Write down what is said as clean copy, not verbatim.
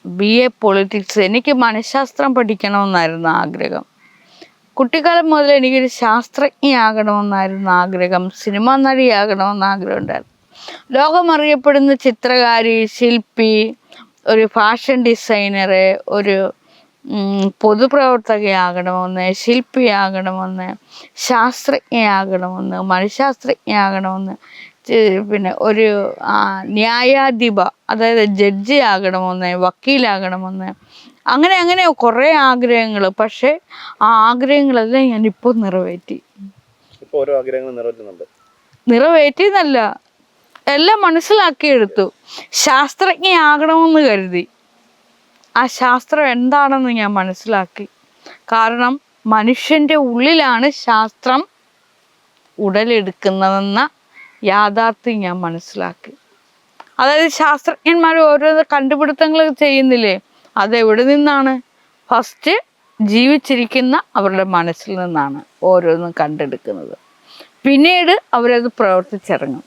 BA politics. എനിക്ക് മനഃശാസ്ത്രം പഠിക്കണമെന്നായിരുന്നു ആഗ്രഹം. കുട്ടിക്കാലം മുതൽ എനിക്കൊരു ശാസ്ത്രജ്ഞയാകണമെന്നായിരുന്നു ആഗ്രഹം. സിനിമാ നടിയാകണമെന്ന് ആഗ്രഹം ഉണ്ടായിരുന്നു. ലോകമറിയപ്പെടുന്ന ചിത്രകാരി, ശില്പി, ഒരു ഫാഷൻ ഡിസൈനർ, ഒരു പൊതുപ്രവർത്തകയാകണമെന്ന്, ശില്പിയാകണമെന്ന്, ശാസ്ത്രജ്ഞയാകണമെന്ന്, മനഃശാസ്ത്രജ്ഞയാകണമെന്ന്, പിന്നെ ഒരു ന്യായാധിപ, അതായത് ജഡ്ജി ആകണമെന്ന്, വക്കീലാകണമെന്ന്, അങ്ങനെ അങ്ങനെ കുറേ ആഗ്രഹങ്ങൾ. പക്ഷേ ആ ആഗ്രഹങ്ങളെല്ലാം ഞാനിപ്പോൾ നിറവേറ്റി. നിറവേറ്റിയെന്നല്ല, എല്ലാം മനസ്സിലാക്കിയെടുത്തു. ശാസ്ത്രജ്ഞയാകണമെന്ന് കരുതി. ആ ശാസ്ത്രം എന്താണെന്ന് ഞാൻ മനസ്സിലാക്കി. കാരണം മനുഷ്യൻ്റെ ഉള്ളിലാണ് ശാസ്ത്രം ഉടലെടുക്കുന്നതെന്ന യാഥാർത്ഥ്യം ഞാൻ മനസ്സിലാക്കി. അതായത് ശാസ്ത്രജ്ഞന്മാർ ഓരോ കണ്ടുപിടുത്തങ്ങൾ ചെയ്യുന്നില്ലേ, അതെവിടെ നിന്നാണ്? ഫസ്റ്റ് ജീവിച്ചിരിക്കുന്ന അവരുടെ മനസ്സിൽ നിന്നാണ് ഓരോന്നും കണ്ടെടുക്കുന്നത്. പിന്നീട് അവരത് പ്രവർത്തിച്ചിറങ്ങും.